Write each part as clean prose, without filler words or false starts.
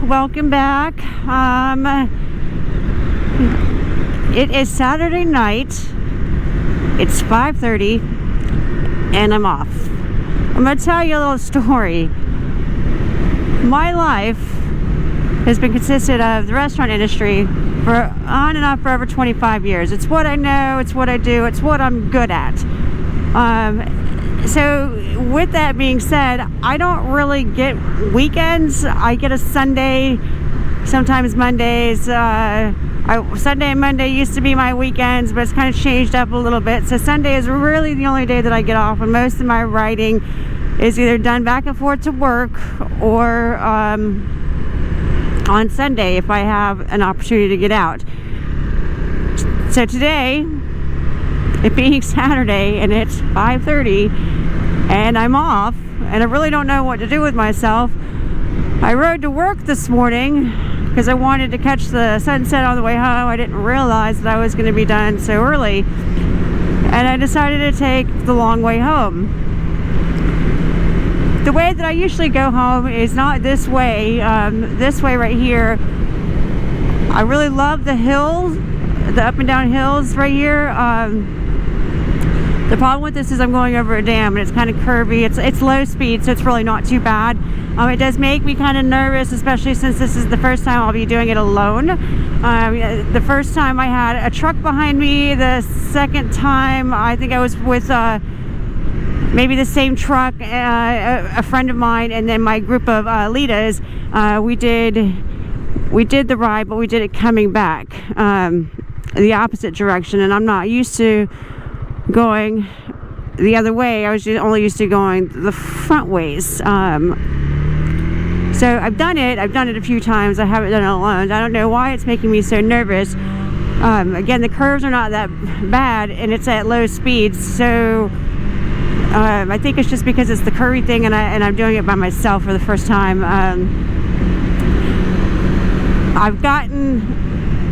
welcome back. It is Saturday night. It's 5:30 and I'm off. I'm going to tell you a little story. My life has been consisted of the restaurant industry for on and off for over 25 years. It's what I know, it's what I do, it's what I'm good at. So with that being said, I don't really get weekends. I get a Sunday, sometimes Mondays. Sunday and Monday used to be my weekends, but it's kind of changed up a little bit. So Sunday is really the only day that I get off, and most of my writing is either done back and forth to work or on Sunday if I have an opportunity to get out. So today, it being Saturday and it's 5:30 and I'm off and I really don't know what to do with myself, I rode to work this morning because I wanted to catch the sunset on the way home. I didn't realize that I was going to be done so early, and I decided to take the long way home. The way that I usually go home is not this way. This way right here. I really love the hills, the up and down hills right here. The problem with this is I'm going over a dam and it's kind of curvy. It's low speed, so it's really not too bad. It does make me kind of nervous, especially since this is the first time I'll be doing it alone. The first time I had a truck behind me. The second time I think I was with maybe the same truck, a friend of mine, and then my group of Litas. We did the ride, but we did it coming back the opposite direction, and I'm not used to going the other way. I was only used to going the front ways. So I've done it a few times. I haven't done it alone. I don't know why it's making me so nervous. Again, the curves are not that bad and it's at low speeds, so I think it's just because it's the curvy thing, and I'm doing it by myself for the first time.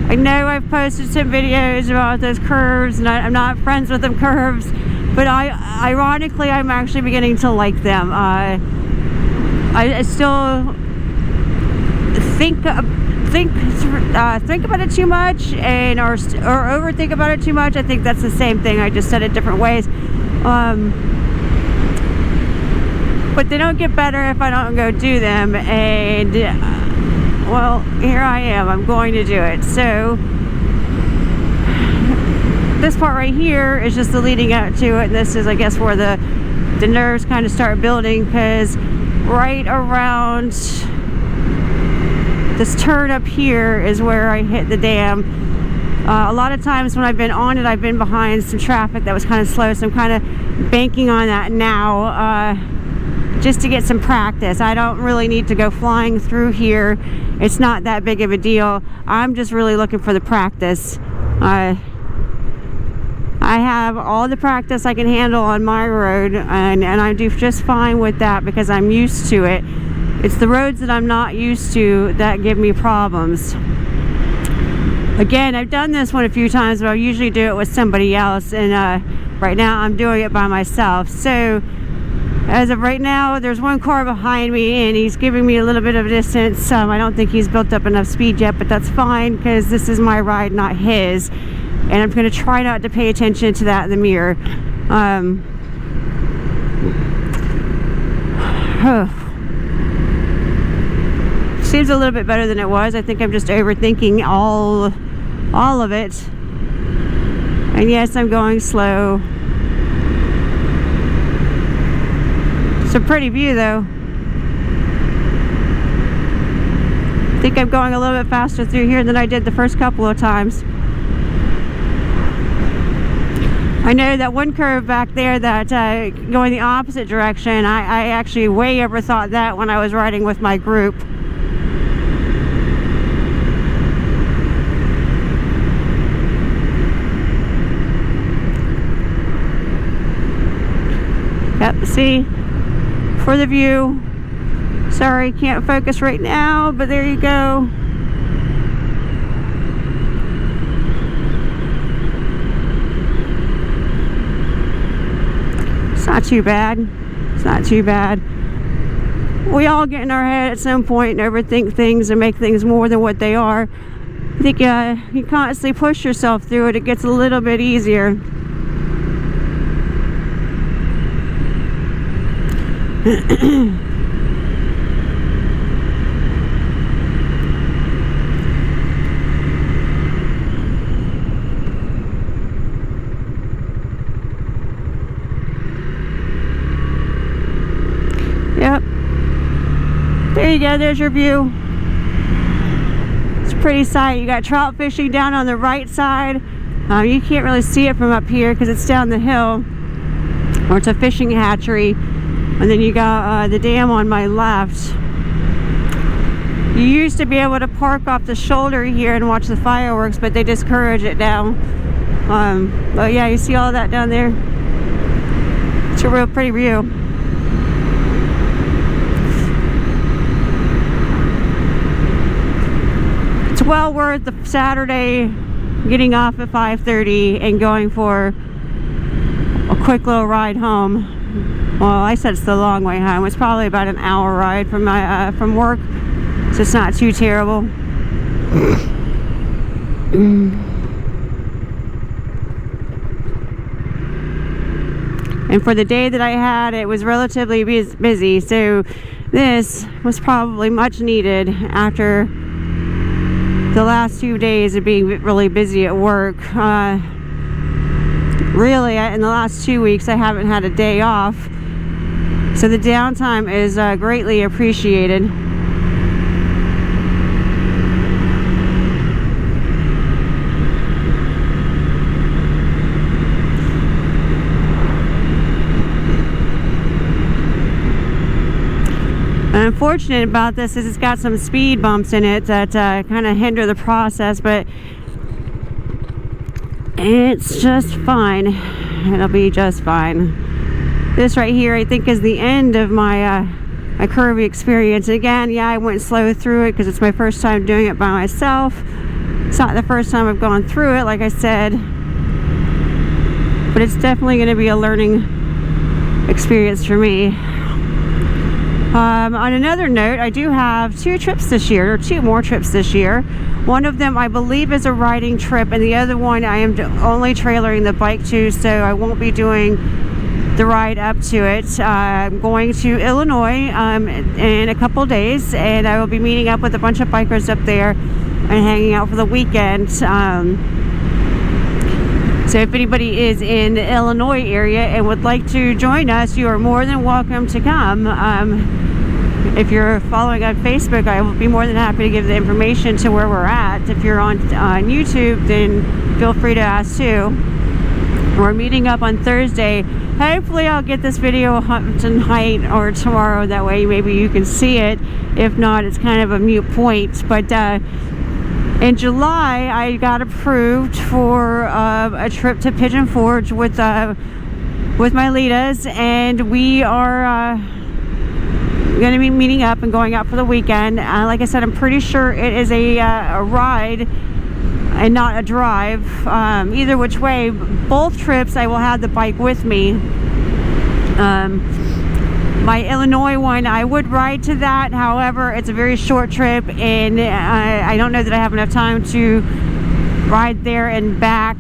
I know I've posted some videos about those curves, and I'm not friends with them curves, but ironically, I'm actually beginning to like them. I still think about it too much, and or overthink about it too much. I think that's the same thing. I just said it different ways. But they don't get better if I don't go do them, and well, here I am. I'm going to do it. So this part right here is just the leading up to it, and this is, I guess, where the nerves kind of start building, because right around this turn up here is where I hit the dam. A lot of times when I've been on it, I've been behind some traffic that was kind of slow, so I'm kind of banking on that now, just to get some practice. I don't really need to go flying through here. It's not that big of a deal. I'm just really looking for the practice. I have all the practice I can handle on my road, and I do just fine with that because I'm used to it. It's the roads that I'm not used to that give me problems. Again, I've done this one a few times, but I usually do it with somebody else, and right now I'm doing it by myself. So as of right now, there's one car behind me and he's giving me a little bit of distance. I don't think he's built up enough speed yet, but that's fine because this is my ride, not his, and I'm going to try not to pay attention to that in the mirror. Seems a little bit better than it was. I think I'm just overthinking all of it. And yes, I'm going slow. It's a pretty view though. I think I'm going a little bit faster through here than I did the first couple of times. I know that one curve back there that going the opposite direction, I actually way overthought that when I was riding with my group. Yep, see? For the view. Sorry, can't focus right now, but there you go. It's not too bad. It's not too bad. we all get in our head at some point and overthink things and make things more than what they are. I think you constantly push yourself through it, it gets a little bit easier. Yep. There you go, there's your view. It's a pretty sight. You got trout fishing down on the right side. You can't really see it from up here because it's down the hill, or it's a fishing hatchery. And then you got the dam on my left. You used to be able to park off the shoulder here and watch the fireworks, but they discourage it now. But yeah, you see all that down there? It's a real pretty view. It's well worth the Saturday getting off at 5:30 and going for a quick little ride home. Well, I said it's the long way home. It's probably about an hour ride from my from work, so it's not too terrible. And for the day that I had, it was relatively busy, so this was probably much needed after the last 2 days of being really busy at work. Really, in the last 2 weeks, I haven't had a day off, so the downtime is greatly appreciated. Unfortunate about this is it's got some speed bumps in it that kind of hinder the process, but it's just fine. It'll be just fine. This right here, I think, is the end of my my curvy experience. Again, yeah, I went slow through it because it's my first time doing it by myself. It's not the first time I've gone through it, like I said, but it's definitely going to be a learning experience for me. On another note, I do have 2 trips this year, or 2 more trips this year. One of them I believe is a riding trip, and the other one I am only trailering the bike to, so I won't be doing the ride up to it. I'm going to Illinois in a couple days, and I will be meeting up with a bunch of bikers up there and hanging out for the weekend. So if anybody is in the Illinois area and would like to join us, you are more than welcome to come. If you're following on Facebook, I will be more than happy to give the information to where we're at. If you're on YouTube, then feel free to ask too. We're meeting up on Thursday. Hopefully I'll get this video up tonight or tomorrow. That way maybe you can see it. If not, it's kind of a moot point. But in July, I got approved for a trip to Pigeon Forge with my Litas, and we are going to be meeting up and going out for the weekend. Like I said, I'm pretty sure it is a ride and not a drive. Either which way, both trips I will have the bike with me. My Illinois one, I would ride to that. However, it's a very short trip, and I don't know that I have enough time to ride there and back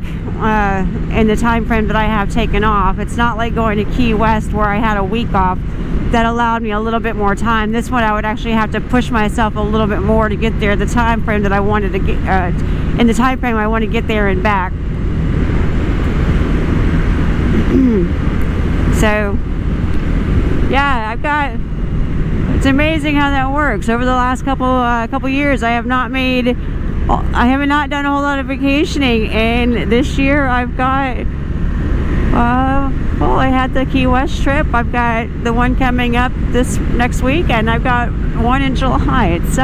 in the time frame that I have taken off. It's not like going to Key West where I had a week off. That allowed me a little bit more time. This one I would actually have to push myself a little bit more to get there. The time frame that I wanted to get, in the time frame I want to get there and back. So yeah, it's amazing how that works. Over the last couple years, I have not done a whole lot of vacationing, and this year I've got well, I had the Key West trip. I've got the one coming up this next week, and I've got one in July. It's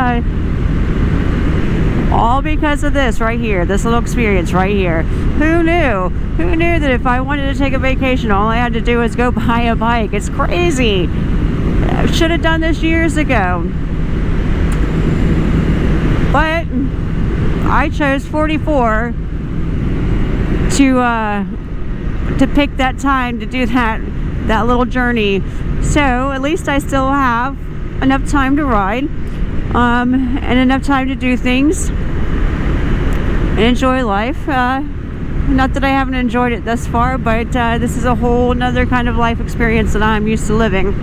all because of this right here, this little experience right here. Who knew? Who knew that if I wanted to take a vacation, all I had to do was go buy a bike? It's crazy. I should have done this years ago. But I chose 44 to pick that time to do that little journey. So at least I still have enough time to ride, and enough time to do things and enjoy life. Not that I haven't enjoyed it thus far, but this is a whole another kind of life experience that I'm used to living.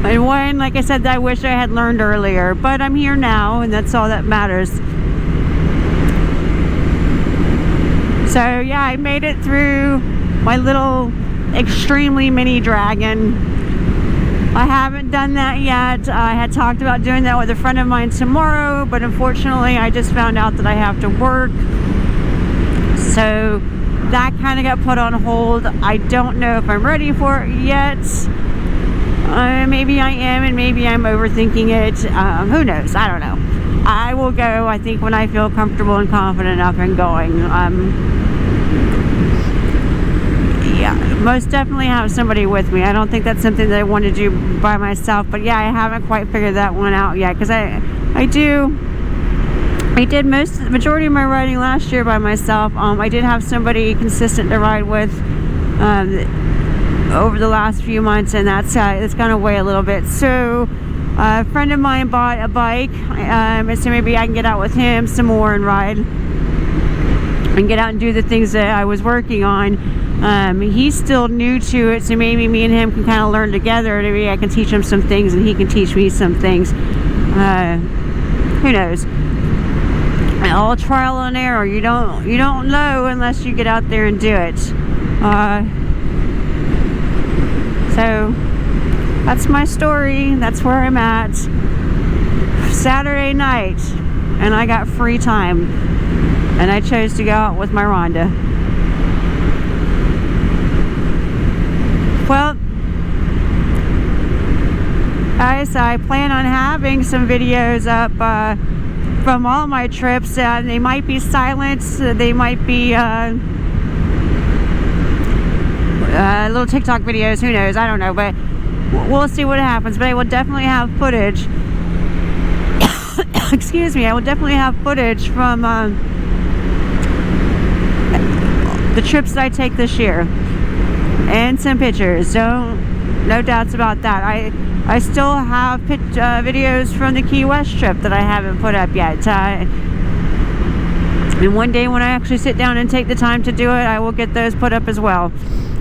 And one, like I said, that I wish I had learned earlier, but I'm here now, and that's all that matters. So yeah, I made it through my little extremely mini dragon. I haven't done that yet. I had talked about doing that with a friend of mine tomorrow, but unfortunately I just found out that I have to work, so that kind of got put on hold. I don't know if I'm ready for it yet. Maybe I am, and maybe I'm overthinking it. Who knows? I don't know. I will go, I think, when I feel comfortable and confident enough in going. Yeah, most definitely have somebody with me. I don't think that's something that I want to do by myself, but yeah, I haven't quite figured that one out yet, because I did the majority of my riding last year by myself. I did have somebody consistent to ride with over the last few months, and it's gone away a little bit. So a friend of mine bought a bike, and so maybe I can get out with him some more and ride and get out and do the things that I was working on. He's still new to it, so maybe me and him can kind of learn together. Maybe I can teach him some things and he can teach me some things. Who knows? All trial and error. You don't know unless you get out there and do it. So that's my story. That's where I'm at. Saturday night, and I got free time, and I chose to go out with my Rhonda. Well, guys, I plan on having some videos up from all my trips. They might be silent, they might be little TikTok videos, who knows, I don't know, but we'll see what happens. But I will definitely have footage excuse me, I will definitely have footage from the trips that I take this year, and some pictures, so no doubts about that. I still have videos from the Key West trip that I haven't put up yet, and one day when I actually sit down and take the time to do it, I will get those put up as well.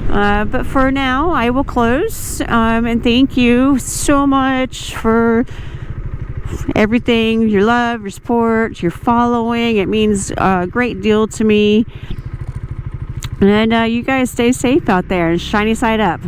But for now, I will close, and thank you so much for everything, your love, your support, your following. It means a great deal to me. And you guys stay safe out there and shiny side up.